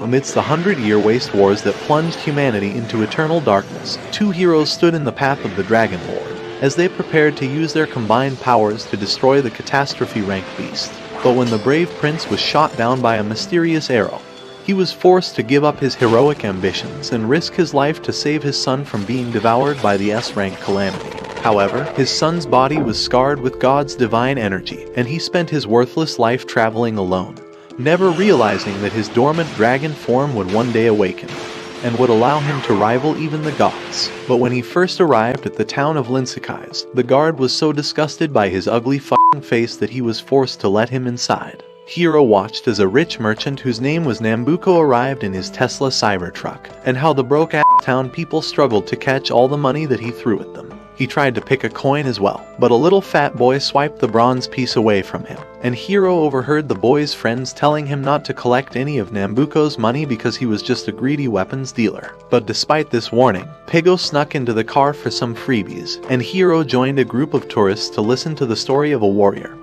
Amidst the 100-year waste wars that plunged humanity into eternal darkness, two heroes stood in the path of the Dragon Lord, as they prepared to use their combined powers to destroy the catastrophe-ranked beast. But when the brave prince was shot down by a mysterious arrow, he was forced to give up his heroic ambitions and risk his life to save his son from being devoured by the S-rank calamity. However, his son's body was scarred with God's divine energy, and he spent his worthless life traveling alone, never realizing that his dormant dragon form would one day awaken, and would allow him to rival even the gods. But when he first arrived at the town of Linsakais, the guard was so disgusted by his ugly f***ing face that he was forced to let him inside. Hiiro watched as a rich merchant whose name was Nambuko arrived in his Tesla Cybertruck, and how the broke-ass town people struggled to catch all the money that he threw at them. He tried to pick a coin as well, but a little fat boy swiped the bronze piece away from him, and Hiiro overheard the boy's friends telling him not to collect any of Nambuko's money because he was just a greedy weapons dealer. But despite this warning, Pego snuck into the car for some freebies, and Hiiro joined a group of tourists to listen to the story of a warrior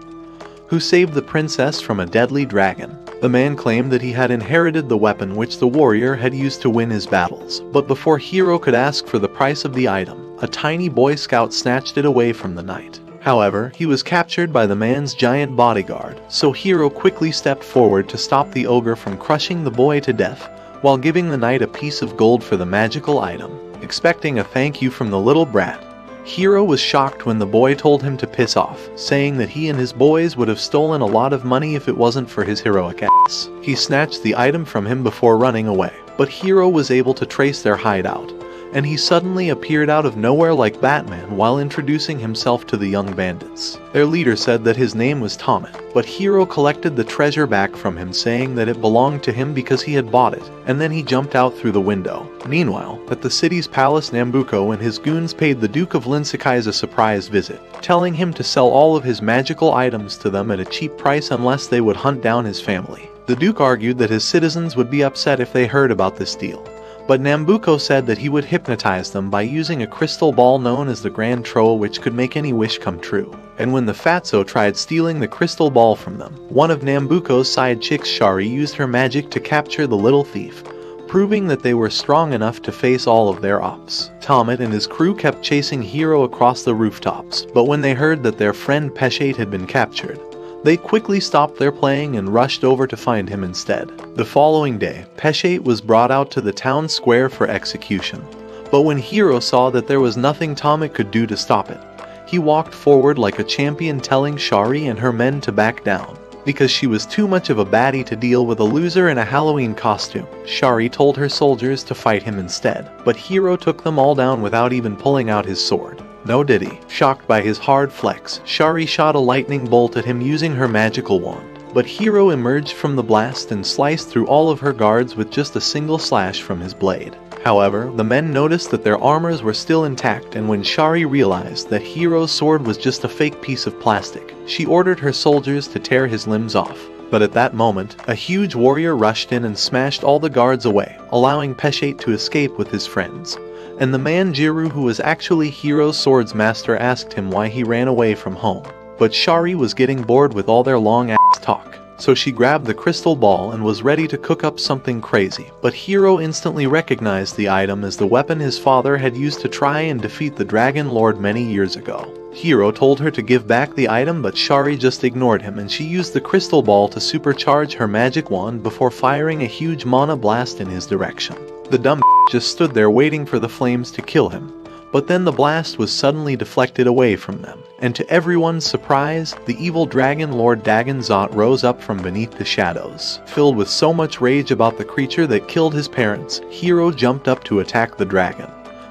who saved the princess from a deadly dragon. The man claimed that he had inherited the weapon which the warrior had used to win his battles, but before Hiiro could ask for the price of the item, a tiny Boy Scout snatched it away from the knight. However, he was captured by the man's giant bodyguard, so Hiiro quickly stepped forward to stop the ogre from crushing the boy to death, while giving the knight a piece of gold for the magical item. Expecting a thank you from the little brat, Hiiro was shocked when the boy told him to piss off, saying that he and his boys would have stolen a lot of money if it wasn't for his heroic ass. He snatched the item from him before running away, but Hiiro was able to trace their hideout, and he suddenly appeared out of nowhere like Batman while introducing himself to the young bandits. Their leader said that his name was Tomet, but Hiiro collected the treasure back from him, saying that it belonged to him because he had bought it, and then he jumped out through the window. Meanwhile, at the city's palace, Nambuko and his goons paid the Duke of Linsakais a surprise visit, telling him to sell all of his magical items to them at a cheap price unless they would hunt down his family. The Duke argued that his citizens would be upset if they heard about this deal, but Nambuko said that he would hypnotize them by using a crystal ball known as the Grand Troll, which could make any wish come true. And when the Fatso tried stealing the crystal ball from them, one of Nambuko's side chicks, Shari, used her magic to capture the little thief, proving that they were strong enough to face all of their ops. Tomet and his crew kept chasing Hiiro across the rooftops, but when they heard that their friend Peshate had been captured, they quickly stopped their playing and rushed over to find him instead. The following day, Peshate was brought out to the town square for execution, but when Hiiro saw that there was nothing Tomet could do to stop it, he walked forward like a champion, telling Shari and her men to back down, because she was too much of a baddie to deal with a loser in a Halloween costume. Shari told her soldiers to fight him instead, but Hiiro took them all down without even pulling out his sword. No did he. Shocked by his hard flex, Shari shot a lightning bolt at him using her magical wand, but Hiiro emerged from the blast and sliced through all of her guards with just a single slash from his blade. However, the men noticed that their armors were still intact, and when Shari realized that Hiiro's sword was just a fake piece of plastic, she ordered her soldiers to tear his limbs off. But at that moment, a huge warrior rushed in and smashed all the guards away, allowing Peshate to escape with his friends. And the man Jiru, who was actually Hiiro's swords master, asked him why he ran away from home. But Shari was getting bored with all their long-ass talk, so she grabbed the crystal ball and was ready to cook up something crazy. But Hiiro instantly recognized the item as the weapon his father had used to try and defeat the Dragon Lord many years ago. Hiiro told her to give back the item, but Shari just ignored him, and she used the crystal ball to supercharge her magic wand before firing a huge mana blast in his direction. The dumb just stood there waiting for the flames to kill him, but then the blast was suddenly deflected away from them, and to everyone's surprise, the evil Dragon Lord Dagan Zot rose up from beneath the shadows. Filled with so much rage about the creature that killed his parents, Hiiro jumped up to attack the dragon,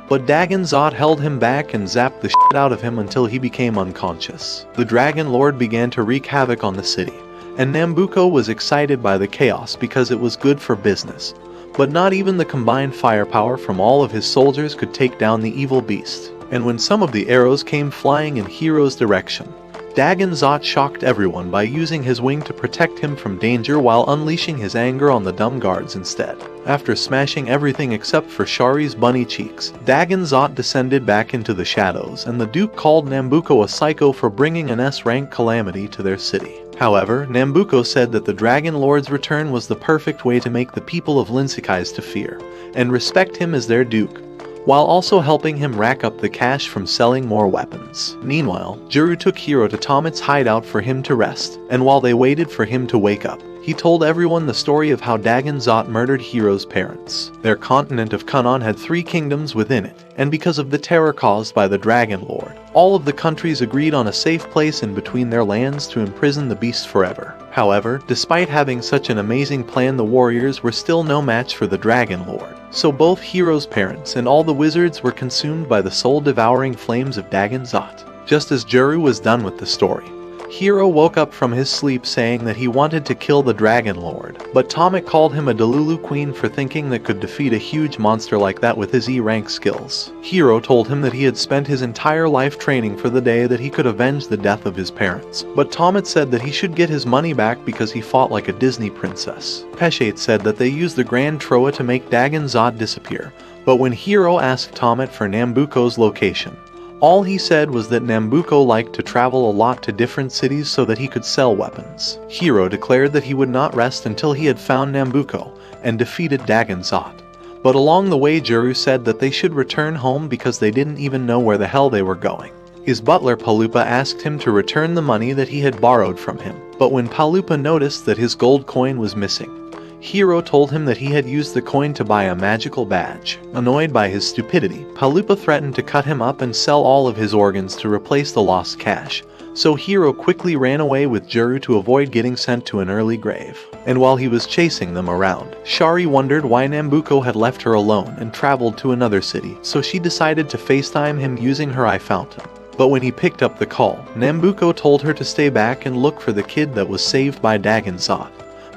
but Dagan Zot held him back and zapped the shit out of him until he became unconscious. The Dragon Lord began to wreak havoc on the city, and Nambuko was excited by the chaos because it was good for business. But not even the combined firepower from all of his soldiers could take down the evil beast. And when some of the arrows came flying in Hiiro's direction, Dagan Zot shocked everyone by using his wing to protect him from danger while unleashing his anger on the dumb guards instead. After smashing everything except for Shari's bunny cheeks, Dagan Zot descended back into the shadows, and the Duke called Nambuko a psycho for bringing an S-rank calamity to their city. However, Nambuko said that the Dragon Lord's return was the perfect way to make the people of Linsicais to fear and respect him as their duke, while also helping him rack up the cash from selling more weapons. Meanwhile, Juru took Hiiro to Tomit's hideout for him to rest, and while they waited for him to wake up, he told everyone the story of how Dagan Zot murdered Hiiro's parents. Their continent of Kanon had 3 kingdoms within it, and because of the terror caused by the Dragon Lord, all of the countries agreed on a safe place in between their lands to imprison the beast forever. However, despite having such an amazing plan, the warriors were still no match for the Dragon Lord. So both Hiiro's parents and all the wizards were consumed by the soul-devouring flames of Dagan Zot. Just as Juru was done with the story, Hiiro woke up from his sleep saying that he wanted to kill the Dragon Lord, but Tomik called him a Delulu queen for thinking that could defeat a huge monster like that with his E-rank skills. Hiiro told him that he had spent his entire life training for the day that he could avenge the death of his parents, but Tomik said that he should get his money back because he fought like a Disney princess. Peshate said that they used the Grand Troa to make Dagan Zot disappear, but when Hiiro asked Tomik for Nambuko's location, all he said was that Nambuko liked to travel a lot to different cities so that he could sell weapons. Hiiro declared that he would not rest until he had found Nambuko and defeated Dagan Zot. But along the way, Juru said that they should return home because they didn't even know where the hell they were going. His butler Palupa asked him to return the money that he had borrowed from him, but when Palupa noticed that his gold coin was missing, Hiiro told him that he had used the coin to buy a magical badge. Annoyed by his stupidity, Palupa threatened to cut him up and sell all of his organs to replace the lost cash, so Hiiro quickly ran away with Juru to avoid getting sent to an early grave. And while he was chasing them around, Shari wondered why Nambuko had left her alone and traveled to another city, so she decided to FaceTime him using her iPhountain. But when he picked up the call, Nambuko told her to stay back and look for the kid that was saved by Dagan Zot,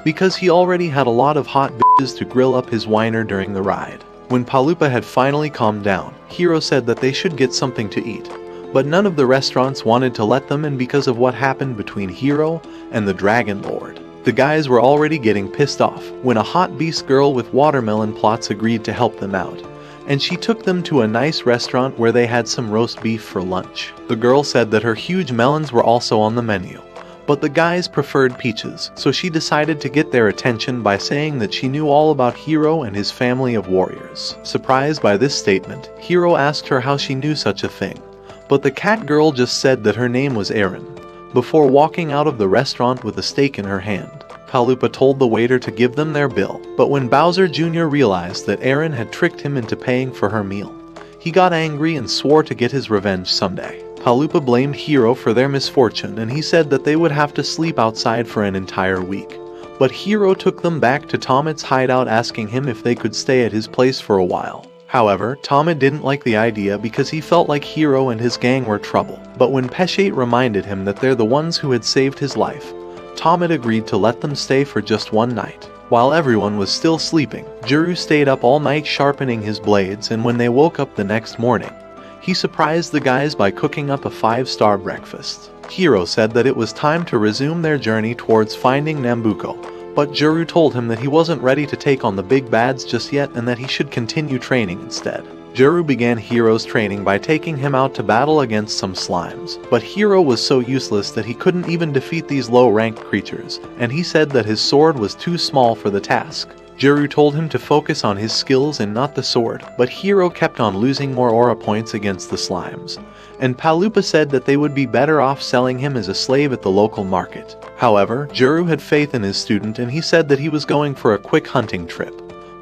because he already had a lot of hot bitches to grill up his whiner during the ride. When Palupa had finally calmed down, Hiiro said that they should get something to eat, but none of the restaurants wanted to let them in because of what happened between Hiiro and the Dragon Lord. The guys were already getting pissed off when a hot beast girl with watermelon plots agreed to help them out, and she took them to a nice restaurant where they had some roast beef for lunch. The girl said that her huge melons were also on the menu, but the guys preferred peaches, so she decided to get their attention by saying that she knew all about Hiiro and his family of warriors. Surprised by this statement, Hiiro asked her how she knew such a thing, but the cat girl just said that her name was Erin, before walking out of the restaurant with a steak in her hand. Palupa told the waiter to give them their bill, but when Bowser Jr. realized that Erin had tricked him into paying for her meal, he got angry and swore to get his revenge someday. Palupa blamed Hiiro for their misfortune, and he said that they would have to sleep outside for an entire week. But Hiiro took them back to Tomit's hideout, asking him if they could stay at his place for a while. However, Tomit didn't like the idea because he felt like Hiiro and his gang were trouble. But when Peshate reminded him that they're the ones who had saved his life, Tomit agreed to let them stay for just one night. While everyone was still sleeping, Juru stayed up all night sharpening his blades, and when they woke up the next morning, he surprised the guys by cooking up a 5-star breakfast. Hiiro said that it was time to resume their journey towards finding Nambuko, but Juru told him that he wasn't ready to take on the big bads just yet and that he should continue training instead. Juru began Hiiro's training by taking him out to battle against some slimes, but Hiiro was so useless that he couldn't even defeat these low-ranked creatures, and he said that his sword was too small for the task. Juru told him to focus on his skills and not the sword, but Hiiro kept on losing more aura points against the slimes, and Palupa said that they would be better off selling him as a slave at the local market. However, Juru had faith in his student and he said that he was going for a quick hunting trip.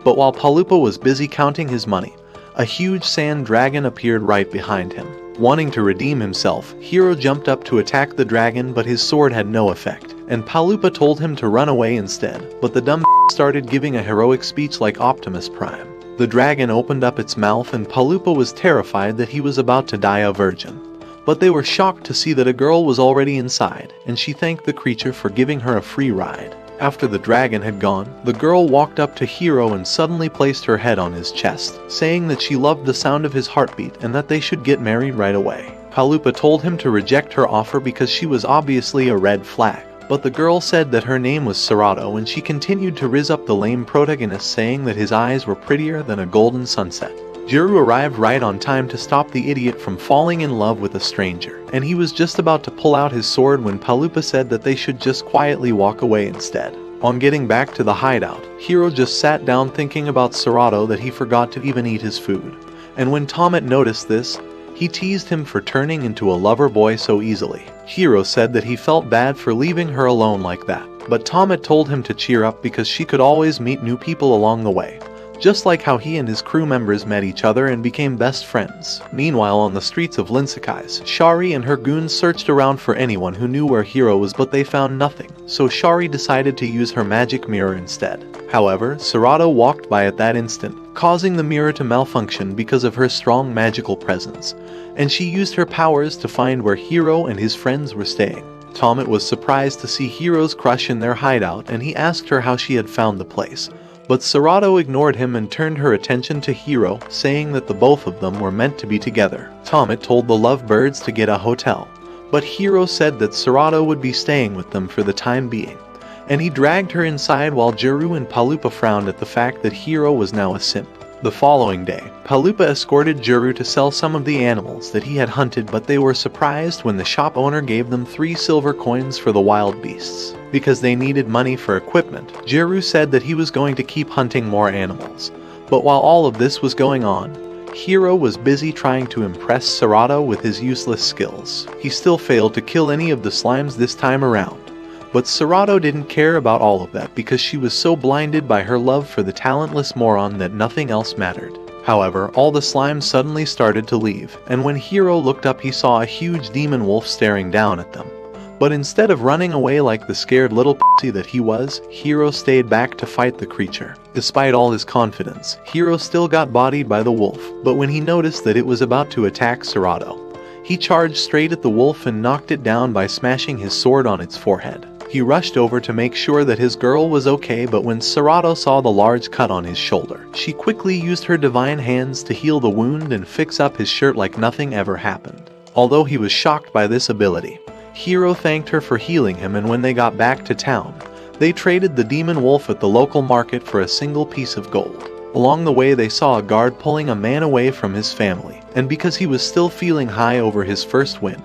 But while Palupa was busy counting his money, a huge sand dragon appeared right behind him. Wanting to redeem himself, Hiiro jumped up to attack the dragon, but his sword had no effect, and Palupa told him to run away instead, but the dumb started giving a heroic speech like Optimus Prime. The dragon opened up its mouth and Palupa was terrified that he was about to die a virgin. But they were shocked to see that a girl was already inside, and she thanked the creature for giving her a free ride. After the dragon had gone, the girl walked up to Hiiro and suddenly placed her head on his chest, saying that she loved the sound of his heartbeat and that they should get married right away. Palupa told him to reject her offer because she was obviously a red flag, but the girl said that her name was Serato, and she continued to rizz up the lame protagonist, saying that his eyes were prettier than a golden sunset. Hiiro arrived right on time to stop the idiot from falling in love with a stranger, and he was just about to pull out his sword when Paloopa said that they should just quietly walk away instead. On getting back to the hideout, Hiiro just sat down thinking about Serato that he forgot to even eat his food. And when Tomet noticed this, he teased him for turning into a lover boy so easily. Hiiro said that he felt bad for leaving her alone like that, but Tomet told him to cheer up because she could always meet new people along the way. Just like how he and his crew members met each other and became best friends. Meanwhile, on the streets of Linsakais, Shari and her goons searched around for anyone who knew where Hiiro was, but they found nothing, so Shari decided to use her magic mirror instead. However, Serato walked by at that instant, causing the mirror to malfunction because of her strong magical presence, and she used her powers to find where Hiiro and his friends were staying. Tomet was surprised to see Hiiro's crush in their hideout, and he asked her how she had found the place. But Serato ignored him and turned her attention to Hiiro, saying that the both of them were meant to be together. Tomet told the lovebirds to get a hotel, but Hiiro said that Serato would be staying with them for the time being, and he dragged her inside while Jiru and Paloopa frowned at the fact that Hiiro was now a simp. The following day, Paloopa escorted Jiru to sell some of the animals that he had hunted, but they were surprised when the shop owner gave them 3 silver coins for the wild beasts. Because they needed money for equipment, Jiru said that he was going to keep hunting more animals. But while all of this was going on, Hiiro was busy trying to impress Serato with his useless skills. He still failed to kill any of the slimes this time around. But Serato didn't care about all of that because she was so blinded by her love for the talentless moron that nothing else mattered. However, all the slimes suddenly started to leave, and when Hiiro looked up he saw a huge demon wolf staring down at them. But instead of running away like the scared little pussy that he was, Hiiro stayed back to fight the creature. Despite all his confidence, Hiiro still got bodied by the wolf, but when he noticed that it was about to attack Serato, he charged straight at the wolf and knocked it down by smashing his sword on its forehead. He rushed over to make sure that his girl was okay, but when Serato saw the large cut on his shoulder, she quickly used her divine hands to heal the wound and fix up his shirt like nothing ever happened. Although he was shocked by this ability, Hiiro thanked her for healing him, and when they got back to town, they traded the demon wolf at the local market for a single piece of gold. Along the way they saw a guard pulling a man away from his family, and because he was still feeling high over his first win,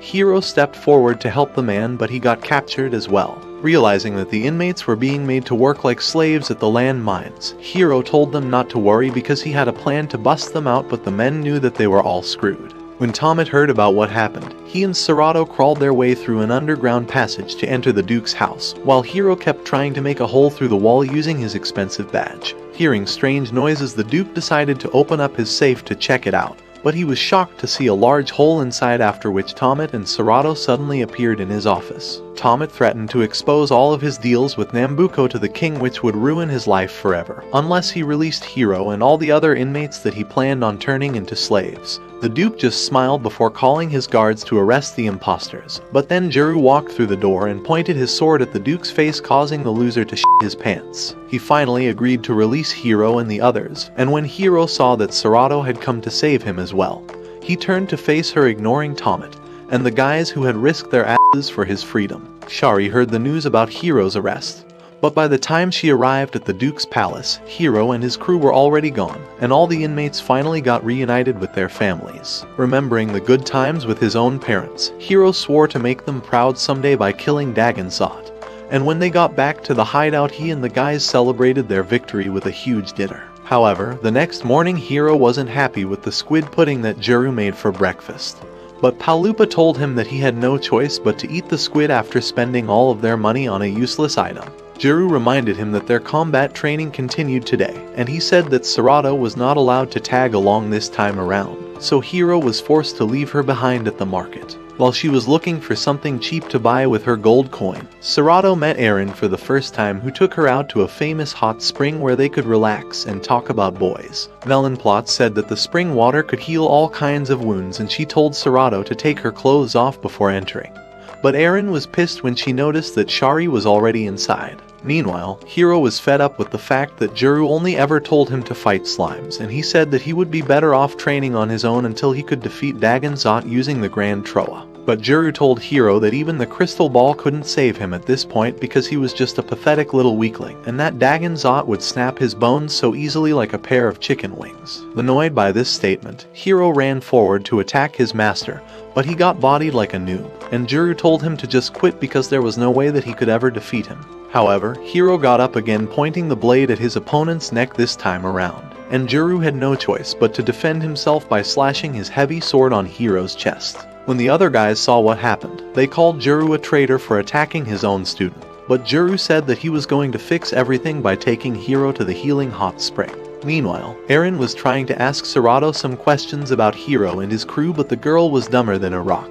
Hiiro stepped forward to help the man, but he got captured as well. Realizing that the inmates were being made to work like slaves at the land mines, Hiiro told them not to worry because he had a plan to bust them out, but the men knew that they were all screwed. When Tomet heard about what happened, he and Serato crawled their way through an underground passage to enter the Duke's house, while Hiiro kept trying to make a hole through the wall using his expensive badge. Hearing strange noises, the Duke decided to open up his safe to check it out, but he was shocked to see a large hole inside, after which Tomet and Serato suddenly appeared in his office. Tomet threatened to expose all of his deals with Nambuko to the king, which would ruin his life forever, unless he released Hiiro and all the other inmates that he planned on turning into slaves. The Duke just smiled before calling his guards to arrest the imposters, but then Jiru walked through the door and pointed his sword at the Duke's face, causing the loser to shit his pants. He finally agreed to release Hiiro and the others, and when Hiiro saw that Serato had come to save him as well, he turned to face her, ignoring Tomet and the guys who had risked their asses for his freedom. Shari heard the news about Hiiro's arrest, but by the time she arrived at the Duke's palace, Hiiro and his crew were already gone, and all the inmates finally got reunited with their families. Remembering the good times with his own parents, Hiiro swore to make them proud someday by killing Dagan Zot, and when they got back to the hideout, he and the guys celebrated their victory with a huge dinner. However, the next morning Hiiro wasn't happy with the squid pudding that Jiru made for breakfast. But Paloopa told him that he had no choice but to eat the squid after spending all of their money on a useless item. Jiru reminded him that their combat training continued today, and he said that Serato was not allowed to tag along this time around, so Hiiro was forced to leave her behind at the market. While she was looking for something cheap to buy with her gold coin, Serato met Eren for the first time, who took her out to a famous hot spring where they could relax and talk about boys. Melonplot said that the spring water could heal all kinds of wounds, and she told Serato to take her clothes off before entering. But Eren was pissed when she noticed that Shari was already inside. Meanwhile, Hiiro was fed up with the fact that Jiru only ever told him to fight slimes, and he said that he would be better off training on his own until he could defeat Dagan Zot using the Grand Troa. But Juru told Hiiro that even the crystal ball couldn't save him at this point because he was just a pathetic little weakling, and that Dagan Zot would snap his bones so easily like a pair of chicken wings. Annoyed by this statement, Hiiro ran forward to attack his master, but he got bodied like a noob, and Juru told him to just quit because there was no way that he could ever defeat him. However, Hiiro got up again, pointing the blade at his opponent's neck this time around, and Juru had no choice but to defend himself by slashing his heavy sword on Hiiro's chest. When the other guys saw what happened, they called Juru a traitor for attacking his own student, but Juru said that he was going to fix everything by taking Hiiro to the healing hot spring. Meanwhile, Eren was trying to ask Serato some questions about Hiiro and his crew, but the girl was dumber than a rock.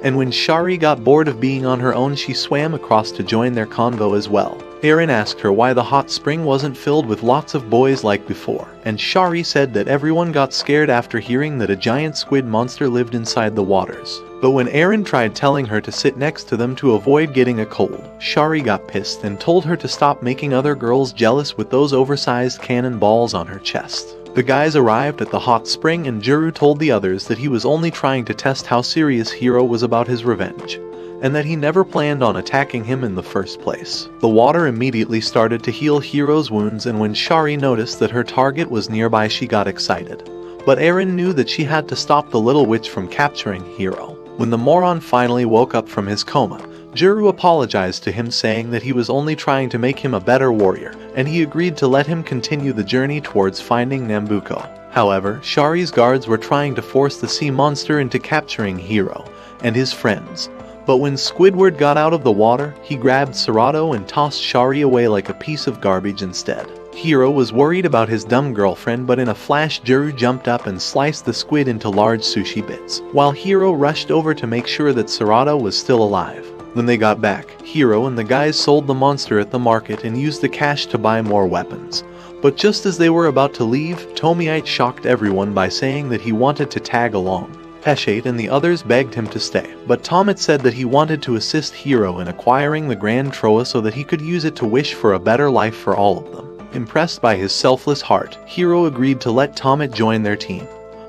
And when Shari got bored of being on her own, she swam across to join their convo as well. Eren asked her why the hot spring wasn't filled with lots of boys like before, and Shari said that everyone got scared after hearing that a giant squid monster lived inside the waters. But when Eren tried telling her to sit next to them to avoid getting a cold, Shari got pissed and told her to stop making other girls jealous with those oversized cannonballs on her chest. The guys arrived at the hot spring, and Juru told the others that he was only trying to test how serious Hiiro was about his revenge, and that he never planned on attacking him in the first place. The water immediately started to heal Hiiro's wounds, and when Shari noticed that her target was nearby, she got excited. But Eren knew that she had to stop the little witch from capturing Hiiro. When the moron finally woke up from his coma, Juru apologized to him, saying that he was only trying to make him a better warrior, and he agreed to let him continue the journey towards finding Nambuko. However, Shari's guards were trying to force the sea monster into capturing Hiiro and his friends. But when Squidward got out of the water, he grabbed Serato and tossed Shari away like a piece of garbage instead. Hiiro was worried about his dumb girlfriend, but in a flash Juru jumped up and sliced the squid into large sushi bits, while Hiiro rushed over to make sure that Serato was still alive. When they got back, Hiiro and the guys sold the monster at the market and used the cash to buy more weapons. But just as they were about to leave, Tomite shocked everyone by saying that he wanted to tag along. Peshate and the others begged him to stay, but Tomite said that he wanted to assist Hiiro in acquiring the Grand Troa so that he could use it to wish for a better life for all of them. Impressed by his selfless heart, Hiiro agreed to let Tomite join their team.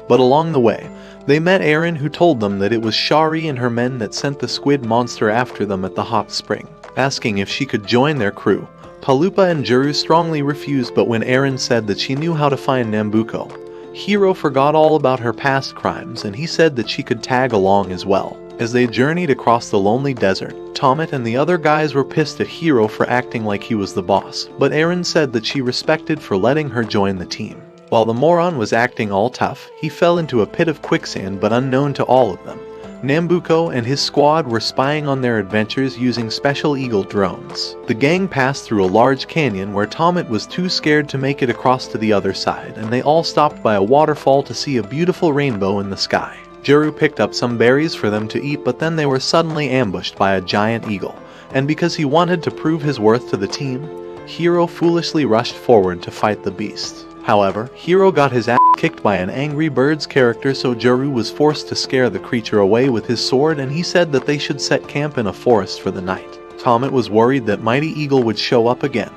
But along the way, they met Eren, who told them that it was Shari and her men that sent the squid monster after them at the hot spring. Asking if she could join their crew, Palupa and Juru strongly refused, but when Eren said that she knew how to find Nambuko, Hiiro forgot all about her past crimes, and he said that she could tag along as well. As they journeyed across the lonely desert, Tomite and the other guys were pissed at Hiiro for acting like he was the boss, but Eren said that she respected for letting her join the team. While the moron was acting all tough, he fell into a pit of quicksand, but unknown to all of them, Nambuko and his squad were spying on their adventures using Special Eagle drones. The gang passed through a large canyon where Tomite was too scared to make it across to the other side, and they all stopped by a waterfall to see a beautiful rainbow in the sky. Juru picked up some berries for them to eat, but then they were suddenly ambushed by a giant eagle, and because he wanted to prove his worth to the team, Hiiro foolishly rushed forward to fight the beast. However, Hiiro got his ass kicked by an Angry Birds character, so Juru was forced to scare the creature away with his sword, and he said that they should set camp in a forest for the night. Tomite was worried that Mighty Eagle would show up again,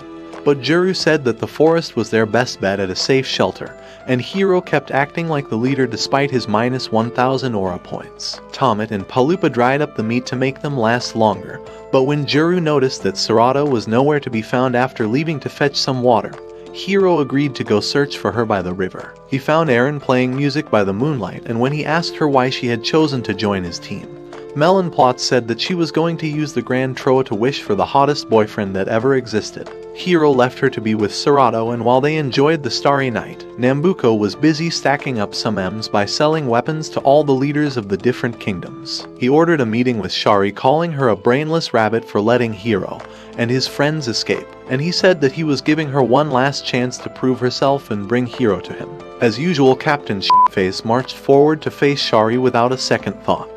but Juru said that the forest was their best bet at a safe shelter, and Hiiro kept acting like the leader despite his minus 1,000 aura points. Tomite and Palupa dried up the meat to make them last longer, but when Juru noticed that Serato was nowhere to be found after leaving to fetch some water, Hiiro agreed to go search for her by the river. He found Eren playing music by the moonlight, and when he asked her why she had chosen to join his team, Melon Plot said that she was going to use the Grand Troa to wish for the hottest boyfriend that ever existed. Hiiro left her to be with Serato, and while they enjoyed the starry night, Nambuko was busy stacking up some M's by selling weapons to all the leaders of the different kingdoms. He ordered a meeting with Shari, calling her a brainless rabbit for letting Hiiro and his friends escape, and he said that he was giving her one last chance to prove herself and bring Hiiro to him. As usual, Captain Shitface marched forward to face Shari without a second thought,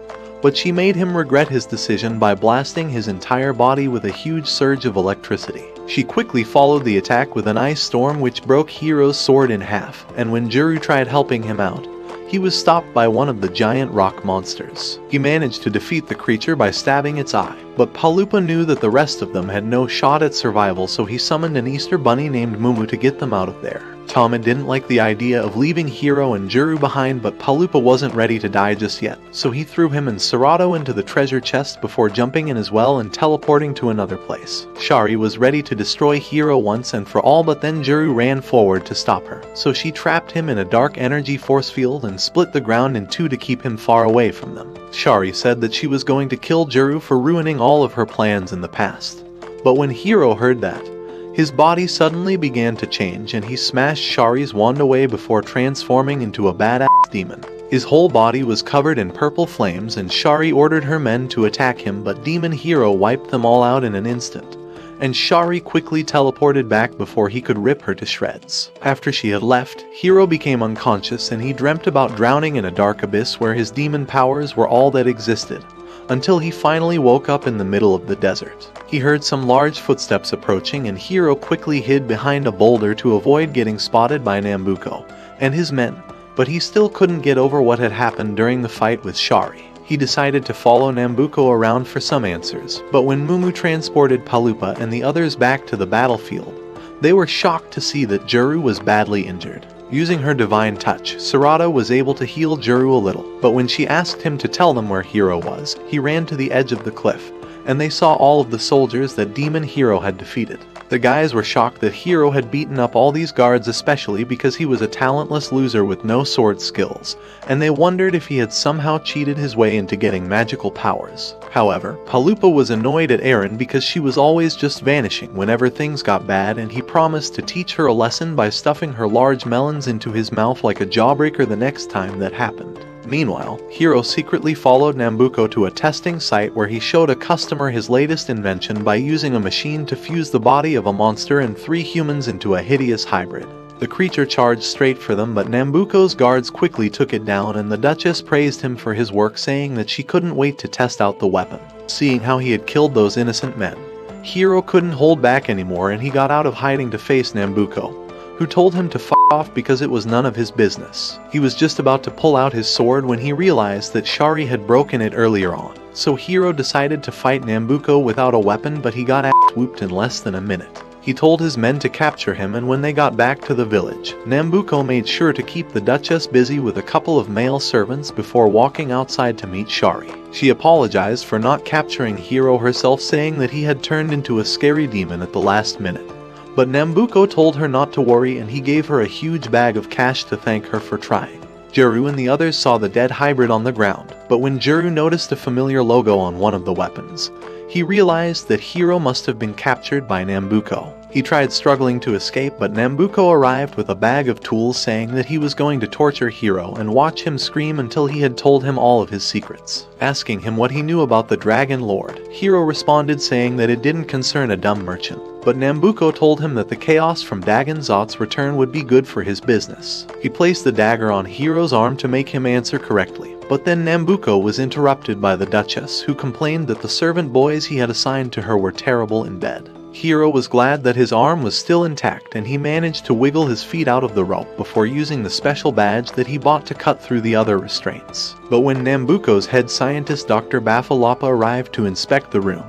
but she made him regret his decision by blasting his entire body with a huge surge of electricity. She quickly followed the attack with an ice storm which broke Hiiro's sword in half, and when Juru tried helping him out, he was stopped by one of the giant rock monsters. He managed to defeat the creature by stabbing its eye, but Palupa knew that the rest of them had no shot at survival, so he summoned an Easter bunny named Mumu to get them out of there. Tama didn't like the idea of leaving Hiiro and Juru behind, but Palupa wasn't ready to die just yet, so he threw him and Serato into the treasure chest before jumping in as well and teleporting to another place. Shari was ready to destroy Hiiro once and for all, but then Juru ran forward to stop her, so she trapped him in a dark energy force field and split the ground in two to keep him far away from them. Shari said that she was going to kill Juru for ruining all of her plans in the past. But when Hiiro heard that, his body suddenly began to change and he smashed Shari's wand away before transforming into a badass demon. His whole body was covered in purple flames and Shari ordered her men to attack him, but Demon Hiiro wiped them all out in an instant, and Shari quickly teleported back before he could rip her to shreds. After she had left, Hiiro became unconscious and he dreamt about drowning in a dark abyss where his demon powers were all that existed, until he finally woke up in the middle of the desert. He heard some large footsteps approaching and Hiiro quickly hid behind a boulder to avoid getting spotted by Nambuko and his men, but he still couldn't get over what had happened during the fight with Shari. He decided to follow Nambuko around for some answers, but when Mumu transported Palupa and the others back to the battlefield, they were shocked to see that Juru was badly injured. Using her divine touch, Serato was able to heal Juru a little, but when she asked him to tell them where Hiiro was, he ran to the edge of the cliff, and they saw all of the soldiers that Demon Hiiro had defeated. The guys were shocked that Hiiro had beaten up all these guards, especially because he was a talentless loser with no sword skills, and they wondered if he had somehow cheated his way into getting magical powers. However, Palupa was annoyed at Eren because she was always just vanishing whenever things got bad, and he promised to teach her a lesson by stuffing her large melons into his mouth like a jawbreaker the next time that happened. Meanwhile, Hiiro secretly followed Nambuko to a testing site where he showed a customer his latest invention by using a machine to fuse the body of a monster and 3 humans into a hideous hybrid. The creature charged straight for them, but Nambuko's guards quickly took it down and the Duchess praised him for his work, saying that she couldn't wait to test out the weapon. Seeing how he had killed those innocent men, Hiiro couldn't hold back anymore and he got out of hiding to face Nambuko, who told him to f*** off because it was none of his business. He was just about to pull out his sword when he realized that Shari had broken it earlier on, so Hiiro decided to fight Nambuko without a weapon, but he got ass-whooped in less than a minute. He told his men to capture him, and when they got back to the village, Nambuko made sure to keep the Duchess busy with a couple of male servants before walking outside to meet Shari. She apologized for not capturing Hiiro herself, saying that he had turned into a scary demon at the last minute. But Nambuko told her not to worry and he gave her a huge bag of cash to thank her for trying. Juru and the others saw the dead hybrid on the ground, but when Juru noticed a familiar logo on one of the weapons, he realized that Hiiro must have been captured by Nambuko. He tried struggling to escape, but Nambuko arrived with a bag of tools, saying that he was going to torture Hiiro and watch him scream until he had told him all of his secrets. Asking him what he knew about the Dragon Lord, Hiiro responded saying that it didn't concern a dumb merchant, but Nambuko told him that the chaos from Dagan Zot's return would be good for his business. He placed the dagger on Hiiro's arm to make him answer correctly, but then Nambuko was interrupted by the Duchess, who complained that the servant boys he had assigned to her were terrible in bed. Hiiro was glad that his arm was still intact and he managed to wiggle his feet out of the rope before using the special badge that he bought to cut through the other restraints. But when Nambuko's head scientist Dr. Bafalapa arrived to inspect the room,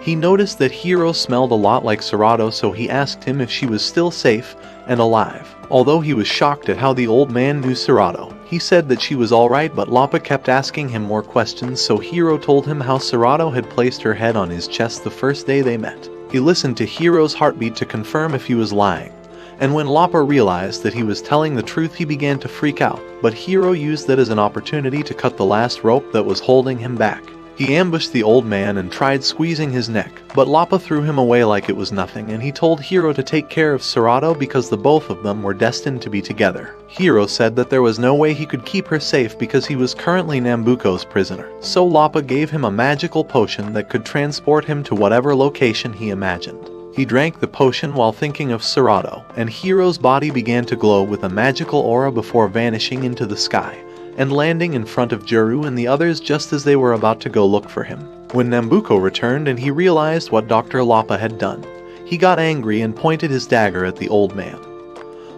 he noticed that Hiiro smelled a lot like Serato, so he asked him if she was still safe and alive. Although he was shocked at how the old man knew Serato, he said that she was alright, but Lapa kept asking him more questions, so Hiiro told him how Serato had placed her head on his chest the first day they met. He listened to Hiiro's heartbeat to confirm if he was lying, and when Lapa realized that he was telling the truth, he began to freak out, but Hiiro used that as an opportunity to cut the last rope that was holding him back. He ambushed the old man and tried squeezing his neck, but Lapa threw him away like it was nothing, and he told Hiiro to take care of Serato because the both of them were destined to be together. Hiiro said that there was no way he could keep her safe because he was currently Nambuko's prisoner, so Lapa gave him a magical potion that could transport him to whatever location he imagined. He drank the potion while thinking of Serato, and Hiiro's body began to glow with a magical aura before vanishing into the sky and landing in front of Juru and the others just as they were about to go look for him. When Nambuko returned and he realized what Dr. Lapa had done, he got angry and pointed his dagger at the old man,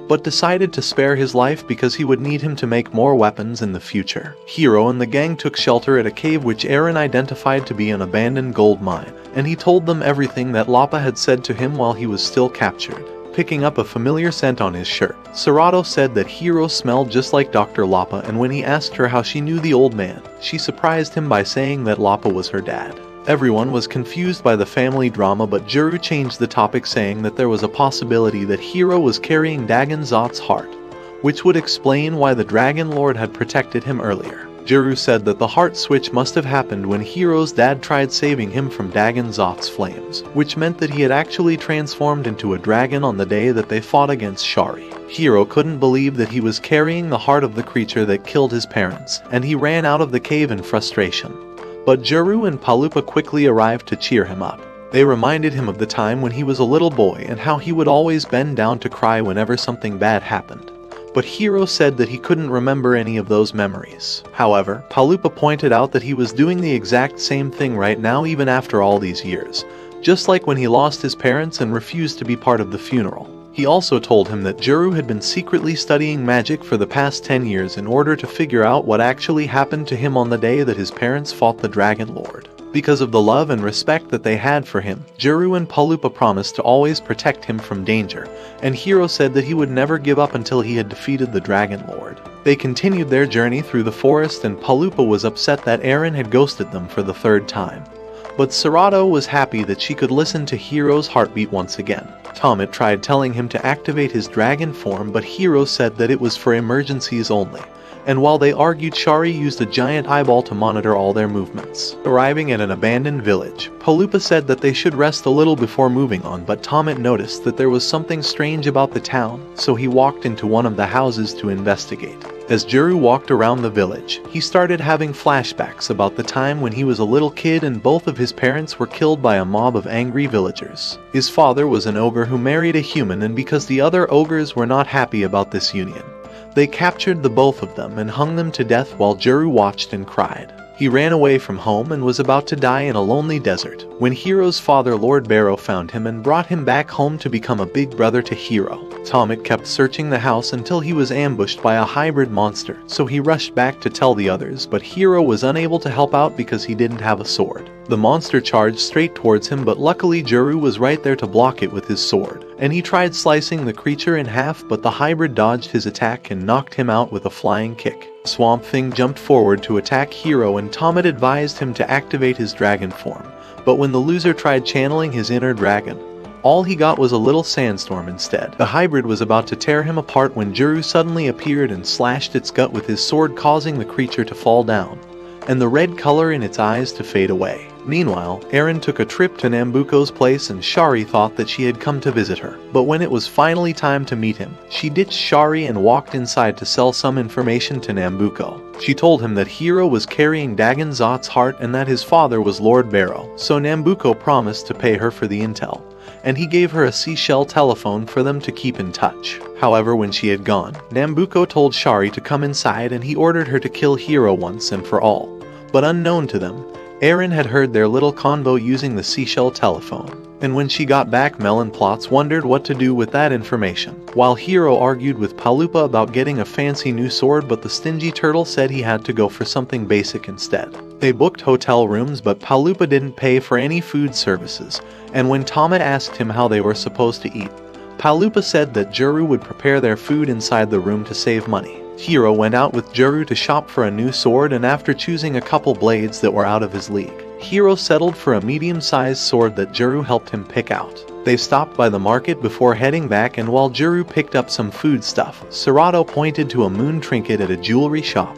but decided to spare his life because he would need him to make more weapons in the future. Hiiro and the gang took shelter at a cave which Eren identified to be an abandoned gold mine, and he told them everything that Lapa had said to him while he was still captured. picking up a familiar scent on his shirt. Serato said that Hiiro smelled just like Dr. Lapa, and when he asked her how she knew the old man, she surprised him by saying that Lapa was her dad. Everyone was confused by the family drama, but Juru changed the topic, saying that there was a possibility that Hiiro was carrying Dagan Zot's heart, which would explain why the Dragon Lord had protected him earlier. Juru said that the heart switch must have happened when Hiiro's dad tried saving him from Dagan Zot's flames, which meant that he had actually transformed into a dragon on the day that they fought against Shari. Hiiro couldn't believe that he was carrying the heart of the creature that killed his parents, and he ran out of the cave in frustration. But Juru and Palupa quickly arrived to cheer him up. They reminded him of the time when he was a little boy and how he would always bend down to cry whenever something bad happened. But Hiiro said that he couldn't remember any of those memories. However, Palupa pointed out that he was doing the exact same thing right now even after all these years, just like when he lost his parents and refused to be part of the funeral. He also told him that Juru had been secretly studying magic for the past 10 years in order to figure out what actually happened to him on the day that his parents fought the Dragon Lord. Because of the love and respect that they had for him, Juru and Palupa promised to always protect him from danger, and Hiiro said that he would never give up until he had defeated the Dragon Lord. They continued their journey through the forest, and Palupa was upset that Eren had ghosted them for the third time. But Serato was happy that she could listen to Hiiro's heartbeat once again. Tomet tried telling him to activate his dragon form, but Hiiro said that it was for emergencies only. And while they argued, Shari used a giant eyeball to monitor all their movements. Arriving at an abandoned village, Palupa said that they should rest a little before moving on, but Tomet noticed that there was something strange about the town, so he walked into one of the houses to investigate. As Juru walked around the village, he started having flashbacks about the time when he was a little kid and both of his parents were killed by a mob of angry villagers. His father was an ogre who married a human, and because the other ogres were not happy about this union, they captured the both of them and hung them to death while Juru watched and cried. He ran away from home and was about to die in a lonely desert when Hiiro's father Lord Barrow found him and brought him back home to become a big brother to Hiiro. Tomet kept searching the house until he was ambushed by a hybrid monster, so he rushed back to tell the others, but Hiiro was unable to help out because he didn't have a sword. The monster charged straight towards him, but luckily Juru was right there to block it with his sword, and he tried slicing the creature in half, but the hybrid dodged his attack and knocked him out with a flying kick. Swamp Thing jumped forward to attack Hiiro, and Tomet advised him to activate his dragon form, but when the loser tried channeling his inner dragon, all he got was a little sandstorm instead. The hybrid was about to tear him apart when Juru suddenly appeared and slashed its gut with his sword, causing the creature to fall down, and the red color in its eyes to fade away. Meanwhile, Eren took a trip to Nambuko's place, and Shari thought that she had come to visit her. But when it was finally time to meet him, she ditched Shari and walked inside to sell some information to Nambuko. She told him that Hiiro was carrying Dagan Zot's heart and that his father was Lord Barrow, so Nambuko promised to pay her for the intel, and he gave her a seashell telephone for them to keep in touch. However, when she had gone, Nambuko told Shari to come inside and he ordered her to kill Hiiro once and for all. But unknown to them, Eren had heard their little convo using the seashell telephone, and when she got back, Melon Plots wondered what to do with that information, while Hiiro argued with Palupa about getting a fancy new sword, but the stingy turtle said he had to go for something basic instead. They booked hotel rooms, but Palupa didn't pay for any food services, and when Tomet asked him how they were supposed to eat, Palupa said that Juru would prepare their food inside the room to save money. Hiiro went out with Juru to shop for a new sword, and after choosing a couple blades that were out of his league, Hiiro settled for a medium-sized sword that Juru helped him pick out. They stopped by the market before heading back, and while Juru picked up some food stuff, Serato pointed to a moon trinket at a jewelry shop.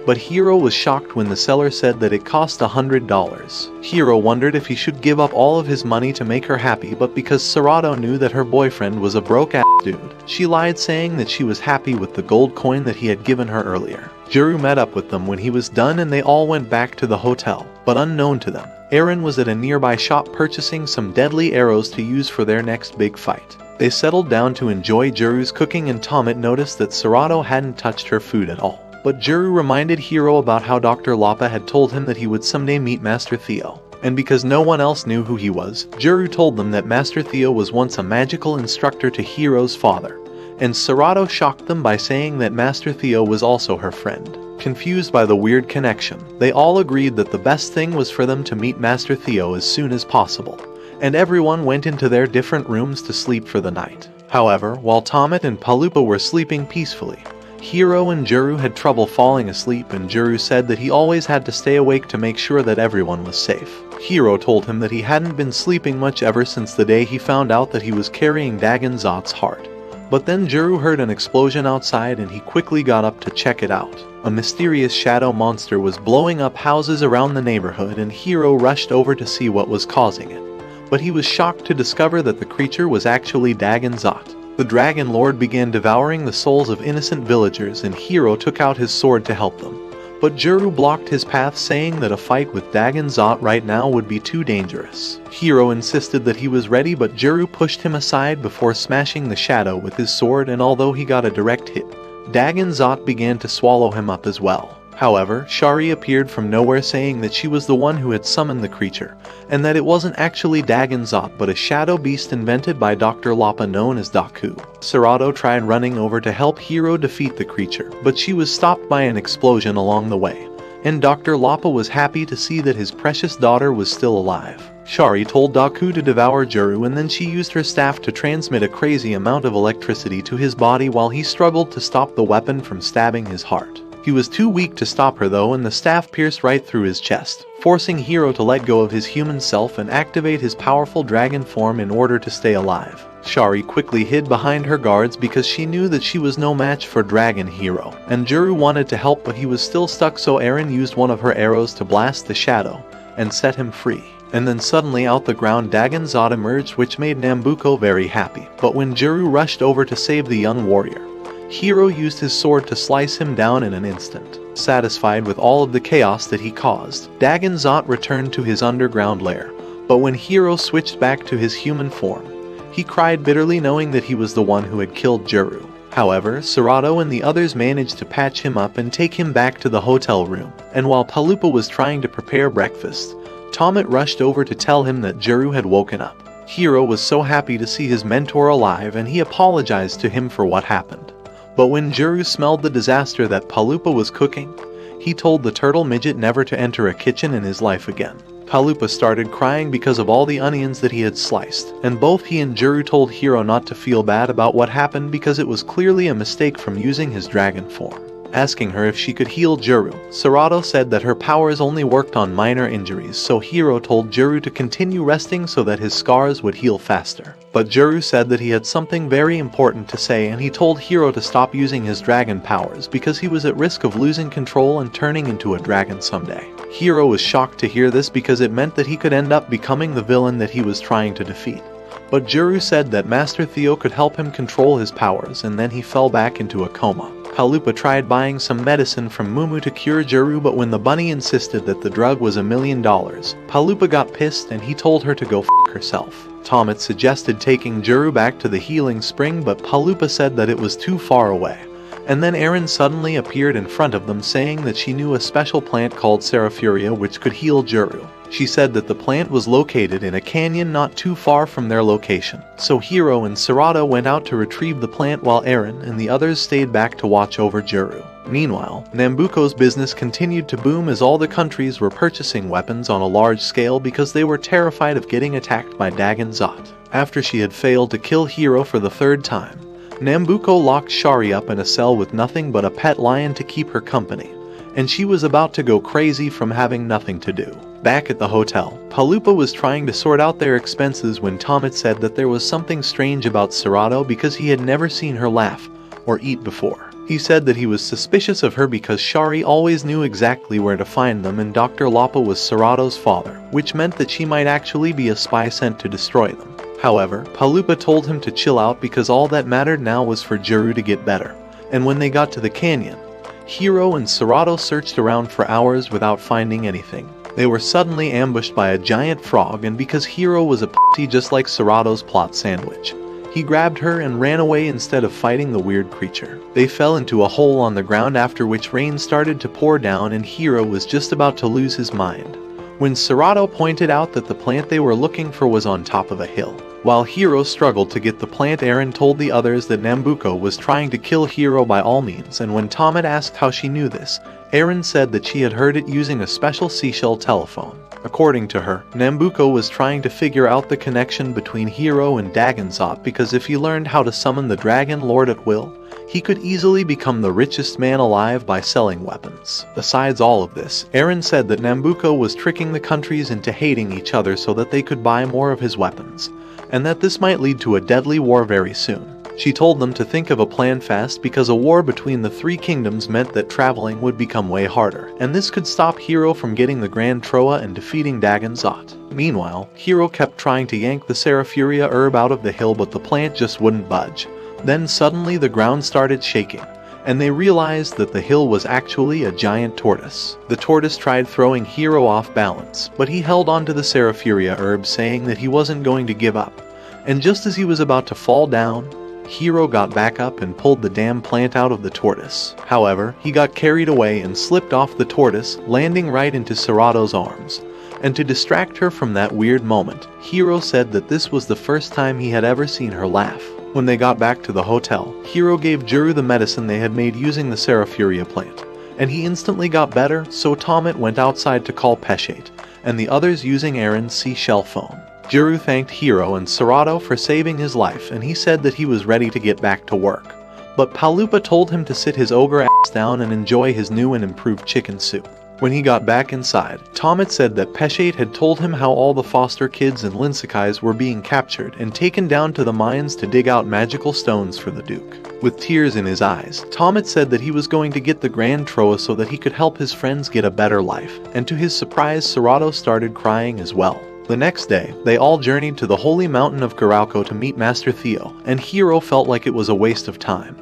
But Hiiro was shocked when the seller said that it cost $100. Hiiro wondered if he should give up all of his money to make her happy, but because Serato knew that her boyfriend was a broke-ass dude, she lied, saying that she was happy with the gold coin that he had given her earlier. Juru met up with them when he was done, and they all went back to the hotel, but unknown to them, Eren was at a nearby shop purchasing some deadly arrows to use for their next big fight. They settled down to enjoy Juru's cooking, and Tomet noticed that Serato hadn't touched her food at all. But Juru reminded Hiiro about how Dr. Lapa had told him that he would someday meet Master Theo. And because no one else knew who he was, Juru told them that Master Theo was once a magical instructor to Hiiro's father. And Serato shocked them by saying that Master Theo was also her friend. Confused by the weird connection, they all agreed that the best thing was for them to meet Master Theo as soon as possible. And everyone went into their different rooms to sleep for the night. However, while Tomet and Palupa were sleeping peacefully, Hiiro and Juru had trouble falling asleep, and Juru said that he always had to stay awake to make sure that everyone was safe. Hiiro told him that he hadn't been sleeping much ever since the day he found out that he was carrying Dagan Zot's heart. But then Juru heard an explosion outside and he quickly got up to check it out. A mysterious shadow monster was blowing up houses around the neighborhood, and Hiiro rushed over to see what was causing it. But he was shocked to discover that the creature was actually Dagan Zot. The Dragon Lord began devouring the souls of innocent villagers, and Hiiro took out his sword to help them. But Juru blocked his path, saying that a fight with Dagan Zot right now would be too dangerous. Hiiro insisted that he was ready, but Juru pushed him aside before smashing the shadow with his sword, and although he got a direct hit, Dagan Zot began to swallow him up as well. However, Shari appeared from nowhere, saying that she was the one who had summoned the creature, and that it wasn't actually Dagan Zot but a shadow beast invented by Dr. Lapa known as Daku. Serato tried running over to help Hiiro defeat the creature, but she was stopped by an explosion along the way, and Dr. Lapa was happy to see that his precious daughter was still alive. Shari told Daku to devour Juru, and then she used her staff to transmit a crazy amount of electricity to his body while he struggled to stop the weapon from stabbing his heart. He was too weak to stop her though, and the staff pierced right through his chest, forcing Hiiro to let go of his human self and activate his powerful dragon form in order to stay alive. Shari quickly hid behind her guards because she knew that she was no match for Dragon Hiiro, and Juru wanted to help, but he was still stuck, so Eren used one of her arrows to blast the shadow and set him free. And then suddenly out the ground Dagan Zot emerged, which made Nambuko very happy. But when Juru rushed over to save the young warrior, Hiiro used his sword to slice him down in an instant. Satisfied with all of the chaos that he caused, Dagan Zot returned to his underground lair, but when Hiiro switched back to his human form, he cried bitterly, knowing that he was the one who had killed Juru. However, Serato and the others managed to patch him up and take him back to the hotel room, and while Palupa was trying to prepare breakfast, Tomet rushed over to tell him that Juru had woken up. Hiiro was so happy to see his mentor alive, and he apologized to him for what happened. But when Juru smelled the disaster that Palupa was cooking, he told the turtle midget never to enter a kitchen in his life again. Palupa started crying because of all the onions that he had sliced, and both he and Juru told Hiiro not to feel bad about what happened because it was clearly a mistake from using his dragon form. Asking her if she could heal Juru, Serato said that her powers only worked on minor injuries, so Hiiro told Juru to continue resting so that his scars would heal faster. But Juru said that he had something very important to say, and he told Hiiro to stop using his dragon powers because he was at risk of losing control and turning into a dragon someday. Hiiro was shocked to hear this because it meant that he could end up becoming the villain that he was trying to defeat. But Juru said that Master Theo could help him control his powers, and then he fell back into a coma. Palupa tried buying some medicine from Mumu to cure Juru, but when the bunny insisted that the drug was $1 million, Palupa got pissed and he told her to go f*** herself. Tomet suggested taking Juru back to the healing spring, but Palupa said that it was too far away. And then Eren suddenly appeared in front of them, saying that she knew a special plant called Serafuria which could heal Juru. She said that the plant was located in a canyon not too far from their location. So Hiiro and Serato went out to retrieve the plant while Eren and the others stayed back to watch over Juru. Meanwhile, Nambuko's business continued to boom as all the countries were purchasing weapons on a large scale because they were terrified of getting attacked by Dagan Zot. After she had failed to kill Hiiro for the third time, Nambuko locked Shari up in a cell with nothing but a pet lion to keep her company, and she was about to go crazy from having nothing to do. Back at the hotel, Palupa was trying to sort out their expenses when Tomet said that there was something strange about Serato because he had never seen her laugh or eat before. He said that he was suspicious of her because Shari always knew exactly where to find them, and Dr. Lapa was Serato's father, which meant that she might actually be a spy sent to destroy them. However, Palupa told him to chill out because all that mattered now was for Juru to get better. And when they got to the canyon, Hiiro and Serato searched around for hours without finding anything. They were suddenly ambushed by a giant frog, and because Hiiro was a pussy just like Serato's plot sandwich, he grabbed her and ran away instead of fighting the weird creature. They fell into a hole on the ground, after which rain started to pour down and Hiiro was just about to lose his mind when Serato pointed out that the plant they were looking for was on top of a hill. While Hiiro struggled to get the plant, Eren told the others that Nambuko was trying to kill Hiiro by all means, and when Tomet asked how she knew this, Eren said that she had heard it using a special seashell telephone. According to her, Nambuko was trying to figure out the connection between Hiiro and Dagan Zot because if he learned how to summon the Dragon Lord at will, he could easily become the richest man alive by selling weapons. Besides all of this, Eren said that Nambuko was tricking the countries into hating each other so that they could buy more of his weapons, and that this might lead to a deadly war very soon. She told them to think of a plan fast because a war between the three kingdoms meant that traveling would become way harder, and this could stop Hiiro from getting the Grand Troa and defeating Dagan Zot. Meanwhile, Hiiro kept trying to yank the Serafuria herb out of the hill, but the plant just wouldn't budge. Then suddenly the ground started shaking, and they realized that the hill was actually a giant tortoise. The tortoise tried throwing Hiiro off balance, but he held onto the Serafuria herb, saying that he wasn't going to give up. And just as he was about to fall down, Hiiro got back up and pulled the damn plant out of the tortoise. However, he got carried away and slipped off the tortoise, landing right into Sarato's arms. And to distract her from that weird moment, Hiiro said that this was the first time he had ever seen her laugh. When they got back to the hotel, Hiiro gave Juru the medicine they had made using the Serafuria plant, and he instantly got better, so Tomet went outside to call Peshate, and the others using Eren's seashell phone. Juru thanked Hiiro and Sarato for saving his life, and he said that he was ready to get back to work. But Palupa told him to sit his ogre ass down and enjoy his new and improved chicken soup. When he got back inside, Tomet said that Peshate had told him how all the foster kids and Linsakais were being captured and taken down to the mines to dig out magical stones for the Duke. With tears in his eyes, Tomet said that he was going to get the Grand Troa so that he could help his friends get a better life, and to his surprise, Sarato started crying as well. The next day, they all journeyed to the holy mountain of Ryûkoku to meet Master Theo, and Hiiro felt like it was a waste of time.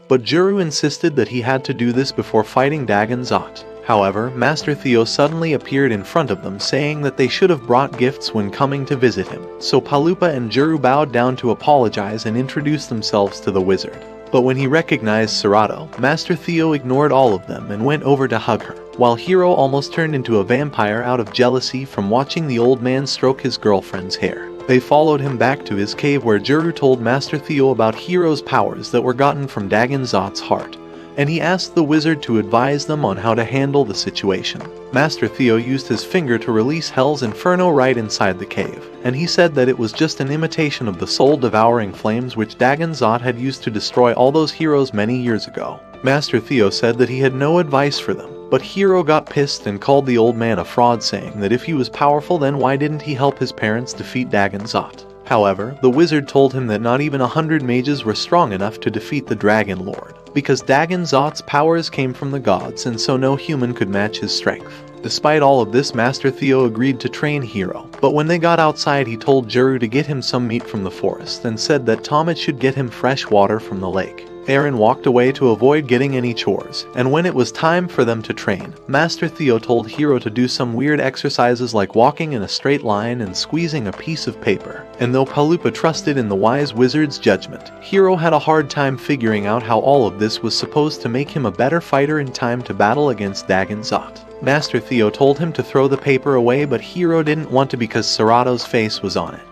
But Juru insisted that he had to do this before fighting Dagan Zot. However, Master Theo suddenly appeared in front of them, saying that they should have brought gifts when coming to visit him, so Palupa and Juru bowed down to apologize and introduced themselves to the wizard. But when he recognized Sarato, Master Theo ignored all of them and went over to hug her, while Hiiro almost turned into a vampire out of jealousy from watching the old man stroke his girlfriend's hair. They followed him back to his cave where Juru told Master Theo about Hiiro's powers that were gotten from Dagan Zot's heart, and he asked the wizard to advise them on how to handle the situation. Master Theo used his finger to release Hell's Inferno right inside the cave, and he said that it was just an imitation of the soul-devouring flames which Dagan Zot had used to destroy all those heroes many years ago. Master Theo said that he had no advice for them, but Hiiro got pissed and called the old man a fraud, saying that if he was powerful, then why didn't he help his parents defeat Dagan Zot? However, the wizard told him that not even 100 mages were strong enough to defeat the Dragon Lord, because Dagan Zot's powers came from the gods, and so no human could match his strength. Despite all of this, Master Theo agreed to train Hiiro, but when they got outside he told Juru to get him some meat from the forest and said that Tomet should get him fresh water from the lake. Eren walked away to avoid getting any chores, and when it was time for them to train, Master Theo told Hiiro to do some weird exercises like walking in a straight line and squeezing a piece of paper. And though Palupa trusted in the wise wizard's judgment, Hiiro had a hard time figuring out how all of this was supposed to make him a better fighter in time to battle against Dagan Zot. Master Theo told him to throw the paper away, but Hiiro didn't want to because Sarato's face was on it.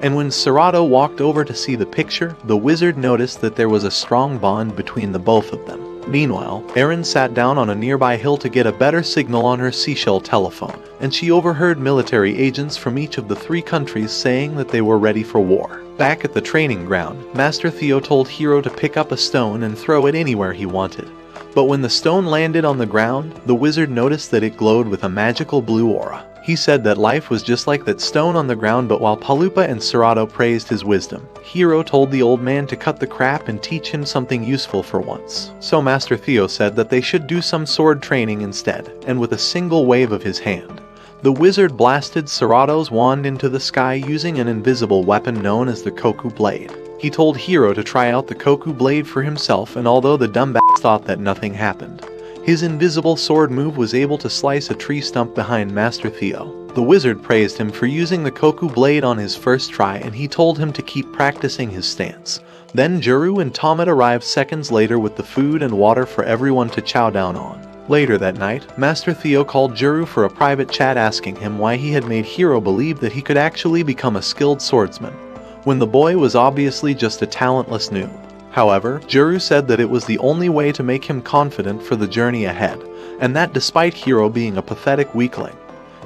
And when Sarato walked over to see the picture, the wizard noticed that there was a strong bond between the both of them. Meanwhile, Eren sat down on a nearby hill to get a better signal on her seashell telephone, and she overheard military agents from each of the three countries saying that they were ready for war. Back at the training ground, Master Theo told Hiiro to pick up a stone and throw it anywhere he wanted. But when the stone landed on the ground, the wizard noticed that it glowed with a magical blue aura. He said that life was just like that stone on the ground, but while Palupa and Sarato praised his wisdom, Hiiro told the old man to cut the crap and teach him something useful for once. So Master Theo said that they should do some sword training instead, and with a single wave of his hand, the wizard blasted Sarato's wand into the sky using an invisible weapon known as the Koku Blade. He told Hiiro to try out the Koku Blade for himself, and although the dumbass thought that nothing happened, his invisible sword move was able to slice a tree stump behind Master Theo. The wizard praised him for using the Koku Blade on his first try, and he told him to keep practicing his stance. Then Juru and Tomet arrived seconds later with the food and water for everyone to chow down on. Later that night, Master Theo called Juru for a private chat asking him why he had made Hiiro believe that he could actually become a skilled swordsman, when the boy was obviously just a talentless noob. However, Juru said that it was the only way to make him confident for the journey ahead, and that despite Hiiro being a pathetic weakling,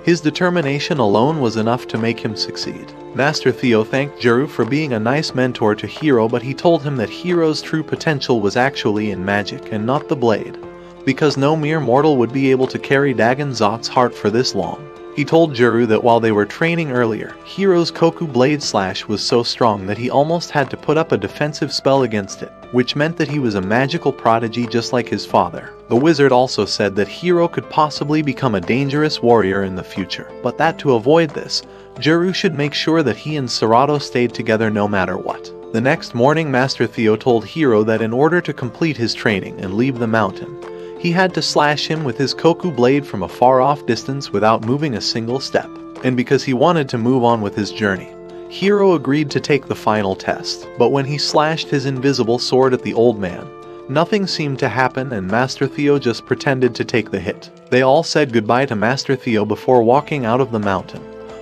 His determination alone was enough to make him succeed. Master Theo thanked Jiro for being a nice mentor to Hiiro, but he told him that Hiiro's true potential was actually in magic and not the blade, because no mere mortal would be able to carry Dagan Zot's heart for this long. He told Jiro that while they were training earlier, Hiiro's Koku blade slash was so strong that he almost had to put up a defensive spell against it, which meant that he was a magical prodigy just like his father. The wizard also said that Hiiro could possibly become a dangerous warrior in the future, but that to avoid this, Jiro should make sure that he and Serato stayed together no matter what. The next morning, Master Theo told Hiiro that in order to complete his training and leave the mountain, he had to slash him with his Koku blade from a far-off distance without moving a single step. And because he wanted to move on with his journey, Hiiro agreed to take the final test. But when he slashed his invisible sword at the old man, nothing seemed to happen and Master Theo just pretended to take the hit. They all said goodbye to Master Theo before walking out of the mountain.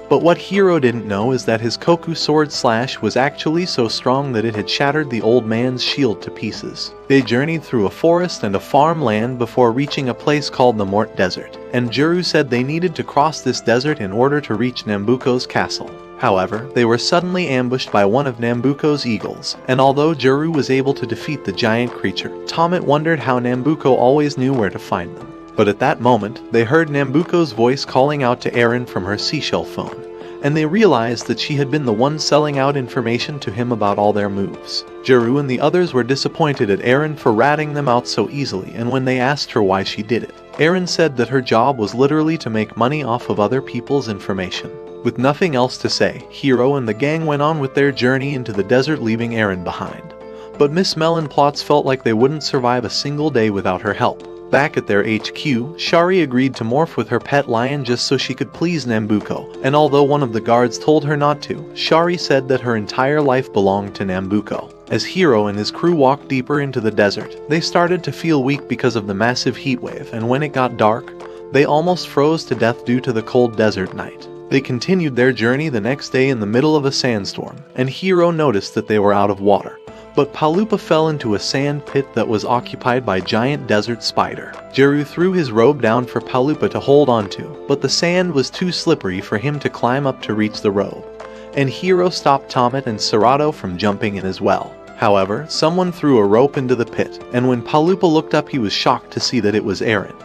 But what Hiiro didn't know is that his Koku sword slash was actually so strong that it had shattered the old man's shield to pieces. They journeyed through a forest and a farmland before reaching a place called the Mort Desert, and Jiro said they needed to cross this desert in order to reach Nambuko's castle. However, they were suddenly ambushed by one of Nambuko's eagles, and although Jiro was able to defeat the giant creature, Tomet wondered how Nambuko always knew where to find them. But at that moment, they heard Nambuko's voice calling out to Eren from her seashell phone, and they realized that she had been the one selling out information to him about all their moves. Jiro and the others were disappointed at Eren for ratting them out so easily, and when they asked her why she did it, Eren said that her job was literally to make money off of other people's information. With nothing else to say, Hiiro and the gang went on with their journey into the desert, leaving Eren behind. But Miss Melonplots felt like they wouldn't survive a single day without her help. Back at their HQ, Shari agreed to morph with her pet lion just so she could please Nambuko, and although one of the guards told her not to, Shari said that her entire life belonged to Nambuko. As Hiiro and his crew walked deeper into the desert, they started to feel weak because of the massive heat wave, and when it got dark, they almost froze to death due to the cold desert night. They continued their journey the next day in the middle of a sandstorm, and Hiiro noticed that they were out of water. But Palupa fell into a sand pit that was occupied by giant desert spider. Jiro threw his robe down for Palupa to hold onto, but the sand was too slippery for him to climb up to reach the robe. And Hiiro stopped Tomet and Serato from jumping in as well. However, someone threw a rope into the pit, and when Palupa looked up he was shocked to see that it was Eren.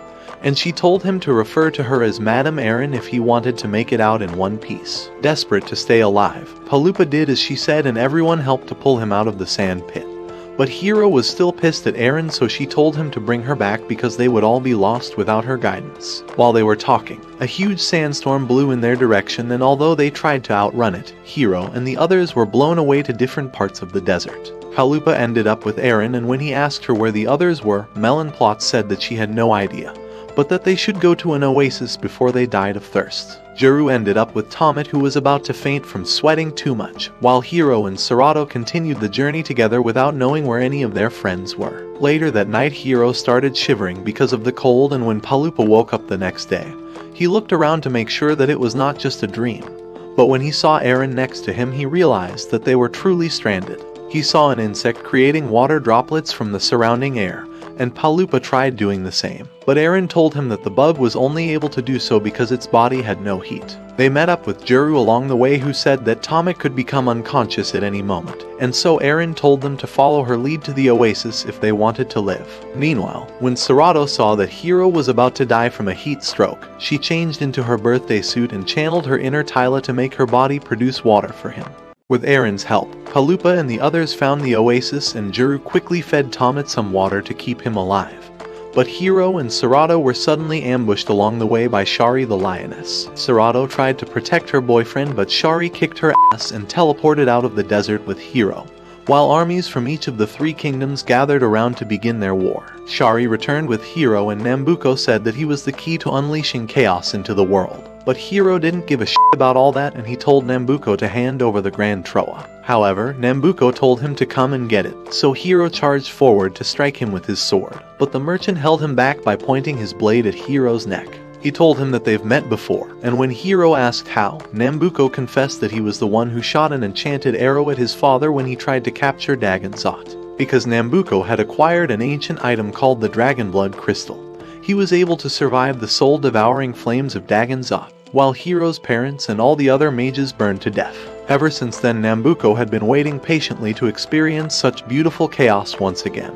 And she told him to refer to her as Madam Eren if he wanted to make it out in one piece. Desperate to stay alive, Palupa did as she said and everyone helped to pull him out of the sand pit. But Hiiro was still pissed at Eren, so she told him to bring her back because they would all be lost without her guidance. While they were talking, a huge sandstorm blew in their direction, and although they tried to outrun it, Hiiro and the others were blown away to different parts of the desert. Palupa ended up with Eren, and when he asked her where the others were, Melonplots said that she had no idea, but that they should go to an oasis before they died of thirst. Jiro ended up with Tomet, who was about to faint from sweating too much, while Hiiro and Serato continued the journey together without knowing where any of their friends were. Later that night, Hiiro started shivering because of the cold, and when Palupa woke up the next day, he looked around to make sure that it was not just a dream. But when he saw Eren next to him, he realized that they were truly stranded. He saw an insect creating water droplets from the surrounding air, and Palupa tried doing the same. But Eren told him that the bug was only able to do so because its body had no heat. They met up with Jiro along the way, who said that Tomet could become unconscious at any moment, and so Eren told them to follow her lead to the oasis if they wanted to live. Meanwhile, when Serato saw that Hiiro was about to die from a heat stroke, she changed into her birthday suit and channeled her inner Tyla to make her body produce water for him. With Eren's help, Palupa and the others found the oasis, and Jiro quickly fed Tomet some water to keep him alive. But Hiiro and Serato were suddenly ambushed along the way by Shari the lioness. Serato tried to protect her boyfriend, but Shari kicked her ass and teleported out of the desert with Hiiro, while armies from each of the three kingdoms gathered around to begin their war. Shari returned with Hiiro, and Nambuko said that he was the key to unleashing chaos into the world. But Hiiro didn't give a shit about all that, and he told Nambuko to hand over the Grand Troa. However, Nambuko told him to come and get it, so Hiiro charged forward to strike him with his sword. But the merchant held him back by pointing his blade at Hiiro's neck. He told him that they've met before, and when Hiiro asked how, Nambuko confessed that he was the one who shot an enchanted arrow at his father when he tried to capture Dagan Zot. Because Nambuko had acquired an ancient item called the Dragon Blood Crystal, he was able to survive the soul-devouring flames of Dagan Zot. while Hiiro's parents and all the other mages burned to death. Ever since then, Nambuko had been waiting patiently to experience such beautiful chaos once again.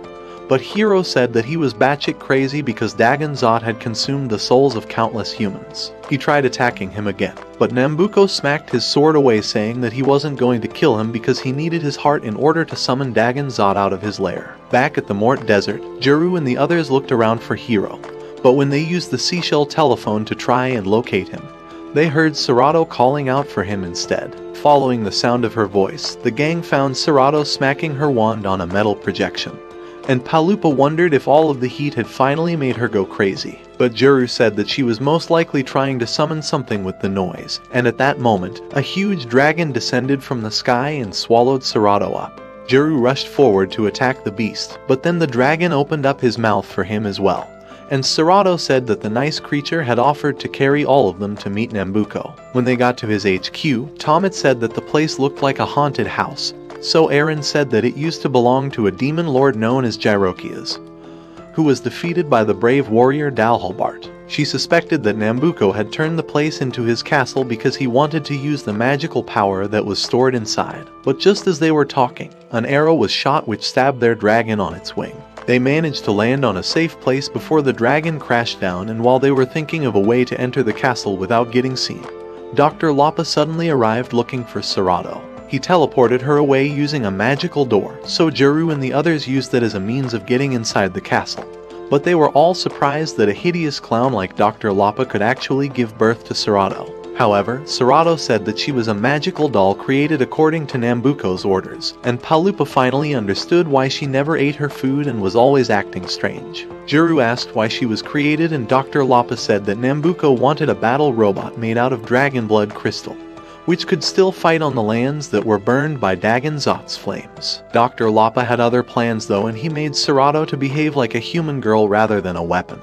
But Hiiro said that he was batshit crazy because Dagan Zot had consumed the souls of countless humans. He tried attacking him again, but Nambuko smacked his sword away, saying that he wasn't going to kill him because he needed his heart in order to summon Dagan Zot out of his lair. Back at the Mort Desert, Juru and the others looked around for Hiiro, but when they used the seashell telephone to try and locate him, they heard Serato calling out for him instead. Following the sound of her voice, the gang found Serato smacking her wand on a metal projection. And Palupa wondered if all of the heat had finally made her go crazy. But Juru said that she was most likely trying to summon something with the noise, and at that moment, a huge dragon descended from the sky and swallowed Serato up. Juru rushed forward to attack the beast, but then the dragon opened up his mouth for him as well. And Serato said that the nice creature had offered to carry all of them to meet Nambuko. When they got to his HQ, Tomet said that the place looked like a haunted house. So Aaron said that it used to belong to a demon lord known as Ryûkoku, who was defeated by the brave warrior Dalhalbart. She suspected that Nambuko had turned the place into his castle because he wanted to use the magical power that was stored inside. But just as they were talking, an arrow was shot which stabbed their dragon on its wing. They managed to land on a safe place before the dragon crashed down, and while they were thinking of a way to enter the castle without getting seen, Dr. Lapa suddenly arrived looking for Serato. He teleported her away using a magical door, so Juru and the others used it as a means of getting inside the castle. But they were all surprised that a hideous clown like Dr. Lapa could actually give birth to Serato. However, Serato said that she was a magical doll created according to Nambuko's orders, and Palupa finally understood why she never ate her food and was always acting strange. Juru asked why she was created, and Dr. Lapa said that Nambuko wanted a battle robot made out of dragon blood crystal, which could still fight on the lands that were burned by Dagan Zot's flames. Dr. Lapa had other plans though, and he made Serato to behave like a human girl rather than a weapon.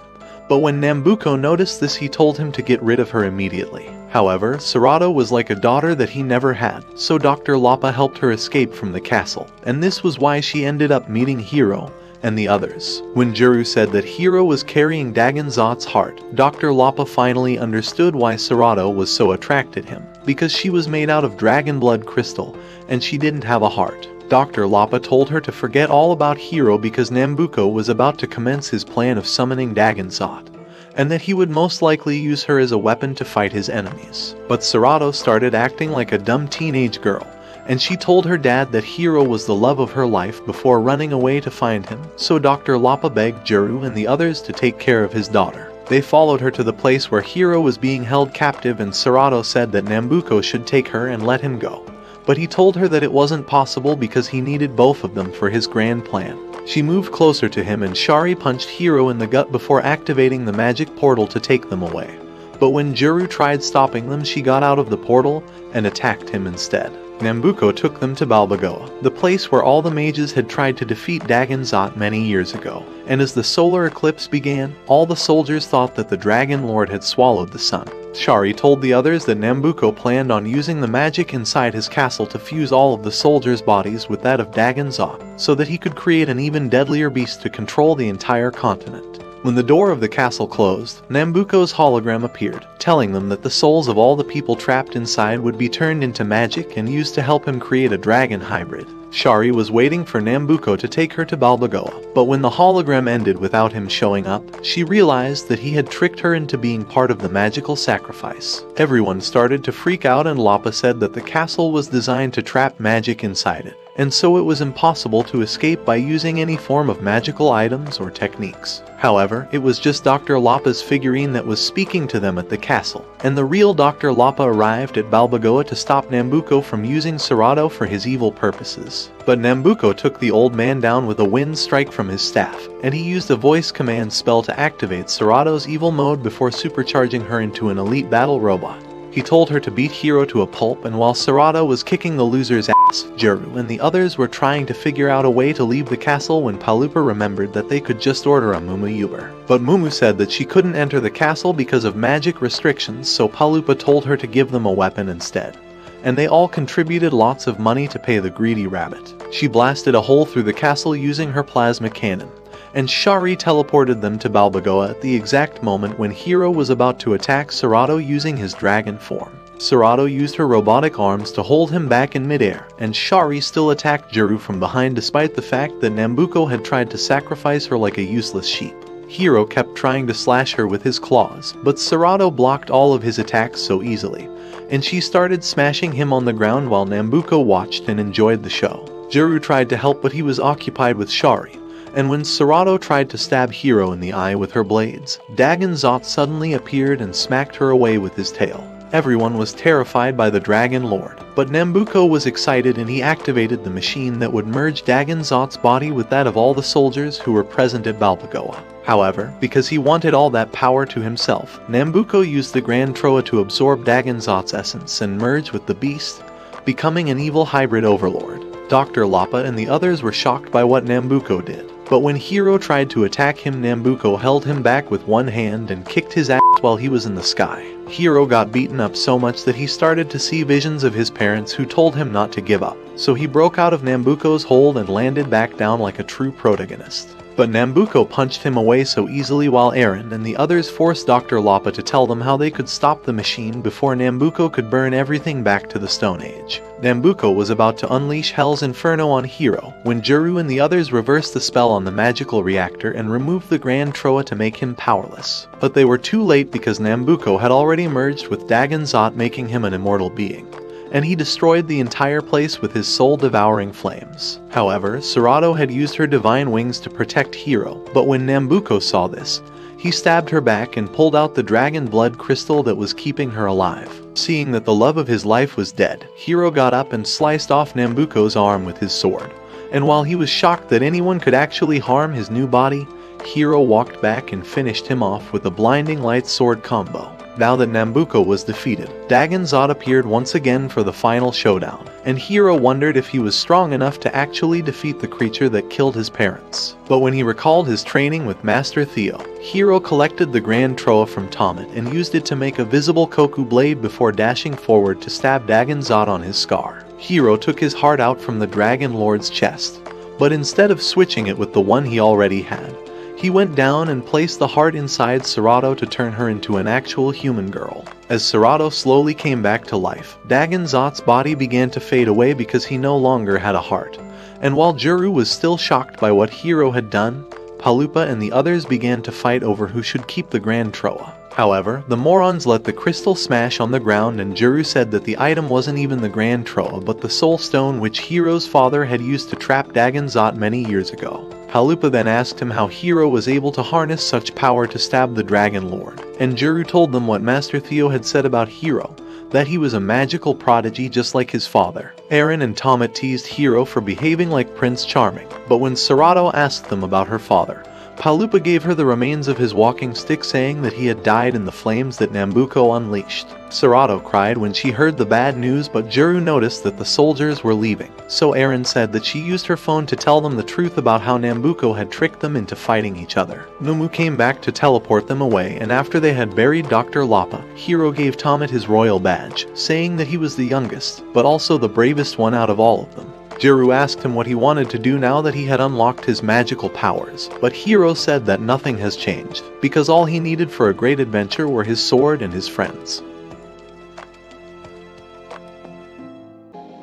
But when Nambuko noticed this, he told him to get rid of her immediately. However, Serato was like a daughter that he never had, so Dr. Lapa helped her escape from the castle, and this was why she ended up meeting Hiiro and the others. When Juru said that Hiiro was carrying Dagan Zot's heart, Dr. Lapa finally understood why Serato was so attracted him, because she was made out of dragon blood crystal, and she didn't have a heart. Dr. Lapa told her to forget all about Hiiro because Nambuko was about to commence his plan of summoning Dagan Zot, and that he would most likely use her as a weapon to fight his enemies. But Serato started acting like a dumb teenage girl, and she told her dad that Hiiro was the love of her life before running away to find him, so Dr. Lapa begged Juru and the others to take care of his daughter. They followed her to the place where Hiiro was being held captive, and Serato said that Nambuko should take her and let him go. But he told her that it wasn't possible because he needed both of them for his grand plan. She moved closer to him and Shari punched Hiiro in the gut before activating the magic portal to take them away. But when Juru tried stopping them, she got out of the portal and attacked him instead. Nambuko took them to Balbagoa, the place where all the mages had tried to defeat Dagan Zot many years ago. And as the solar eclipse began, all the soldiers thought that the Dragon Lord had swallowed the sun. Shari told the others that Nambuko planned on using the magic inside his castle to fuse all of the soldiers' bodies with that of Dagan Zot, so that he could create an even deadlier beast to control the entire continent. When the door of the castle closed, Nambuko's hologram appeared, telling them that the souls of all the people trapped inside would be turned into magic and used to help him create a dragon hybrid. Shari was waiting for Nambuko to take her to Balbagoa, but when the hologram ended without him showing up, she realized that he had tricked her into being part of the magical sacrifice. Everyone started to freak out, and Lapa said that the castle was designed to trap magic inside it, and so it was impossible to escape by using any form of magical items or techniques. However, it was just Dr. Lapa's figurine that was speaking to them at the castle, and the real Dr. Lapa arrived at Balbagoa to stop Nambuko from using Serato for his evil purposes. But Nambuko took the old man down with a wind strike from his staff, and he used a voice command spell to activate Serato's evil mode before supercharging her into an elite battle robot. He told her to beat Hiiro to a pulp, and while Serato was kicking the loser's ass, Juru and the others were trying to figure out a way to leave the castle when Palupa remembered that they could just order a Mumu Uber. But Mumu said that she couldn't enter the castle because of magic restrictions, so Palupa told her to give them a weapon instead. And they all contributed lots of money to pay the greedy rabbit. She blasted a hole through the castle using her plasma cannon, and Shari teleported them to Balboa at the exact moment when Hiiro was about to attack Serato using his dragon form. Serato used her robotic arms to hold him back in midair, and Shari still attacked Juru from behind despite the fact that Nambuko had tried to sacrifice her like a useless sheep. Hiiro kept trying to slash her with his claws, but Serato blocked all of his attacks so easily, and she started smashing him on the ground while Nambuko watched and enjoyed the show. Juru tried to help, but he was occupied with Shari, and when Serato tried to stab Hiiro in the eye with her blades, Dagan Zot suddenly appeared and smacked her away with his tail. Everyone was terrified by the Dragon Lord, but Nambuko was excited and he activated the machine that would merge Dagan Zot's body with that of all the soldiers who were present at Balboa. However, because he wanted all that power to himself, Nambuko used the Grand Troa to absorb Dagan Zot's essence and merge with the beast, becoming an evil hybrid overlord. Dr. Lapa and the others were shocked by what Nambuko did, but when Hiiro tried to attack him, Nambuko held him back with one hand and kicked his ass while he was in the sky. Hiiro got beaten up so much that he started to see visions of his parents who told him not to give up, so he broke out of Nambuko's hold and landed back down like a true protagonist. But Nambuko punched him away so easily while Eren and the others forced Dr. Lapa to tell them how they could stop the machine before Nambuko could burn everything back to the Stone Age. Nambuko was about to unleash Hell's Inferno on Hiiro when Juru and the others reversed the spell on the magical reactor and removed the Grand Troa to make him powerless. But they were too late because Nambuko had already merged with Dagan Zot, making him an immortal being, and he destroyed the entire place with his soul-devouring flames. However, Serato had used her divine wings to protect Hiiro, but when Nambuko saw this, he stabbed her back and pulled out the dragon blood crystal that was keeping her alive. Seeing that the love of his life was dead, Hiiro got up and sliced off Nambuko's arm with his sword, and while he was shocked that anyone could actually harm his new body, Hiiro walked back and finished him off with a blinding light sword combo. Now that Nambuko was defeated, Dagan Zot appeared once again for the final showdown, and Hiiro wondered if he was strong enough to actually defeat the creature that killed his parents. But when he recalled his training with Master Theo, Hiiro collected the Grand Troa from Tomet and used it to make a visible Koku blade before dashing forward to stab Dagan Zot on his scar. Hiiro took his heart out from the Dragon Lord's chest, but instead of switching it with the one he already had, he went down and placed the heart inside Serato to turn her into an actual human girl. As Serato slowly came back to life, Dagan Zot's body began to fade away because he no longer had a heart. And while Juru was still shocked by what Hiiro had done, Palupa and the others began to fight over who should keep the Grand Troa. However, the morons let the crystal smash on the ground and Juru said that the item wasn't even the Grand Troa but the Soul Stone which Hiiro's father had used to trap Dagan Zot many years ago. Palupa then asked him how Hiiro was able to harness such power to stab the Dragon Lord, and Juru told them what Master Theo had said about Hiiro, that he was a magical prodigy just like his father. Eren and Tomet teased Hiiro for behaving like Prince Charming, but when Serato asked them about her father, Palupa gave her the remains of his walking stick, saying that he had died in the flames that Nambuko unleashed. Serato cried when she heard the bad news, but Juru noticed that the soldiers were leaving, so Eren said that she used her phone to tell them the truth about how Nambuko had tricked them into fighting each other. Numu came back to teleport them away, and after they had buried Dr. Lapa, Hiiro gave Tomet his royal badge, saying that he was the youngest, but also the bravest one out of all of them. Juru asked him what he wanted to do now that he had unlocked his magical powers, but Hiiro said that nothing has changed, because all he needed for a great adventure were his sword and his friends.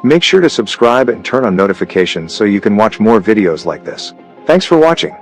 Make sure to subscribe and turn on notifications so you can watch more videos like this. Thanks for watching.